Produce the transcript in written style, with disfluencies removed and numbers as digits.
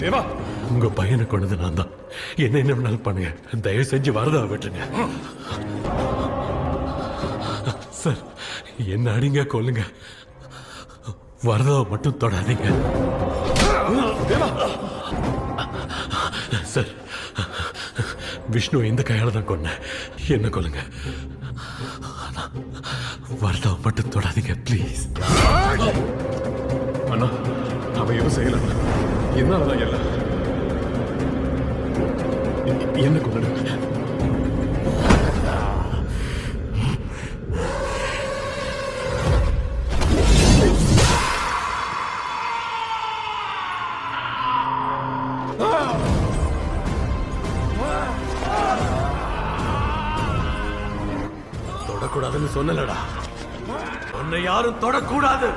தேவா, உங்க பையனை கொண்டது நான் தான். என்ன வேணாலும் பண்ணுங்க, தயவு செஞ்சு வரதா விட்டுருங்க. சார், என்ன அடிங்க கொல்லுங்க, வரதாவை மட்டும் தொடாதீங்க. தேவா, சார், விஷ்ணு இந்த கையால தான் கொன்னேன். என்ன கொல்லுங்க, வரதாவை மட்டும் தொடாதீங்க ப்ளீஸ். அண்ணா, அவன் எதுவும் செய்யல. என்னாலதான் எல்லாம் என்ன கொண்டு தொடக்கூடாதுன்னு சொன்னலடா, உன்னை யாரும் தொடக்கூடாது.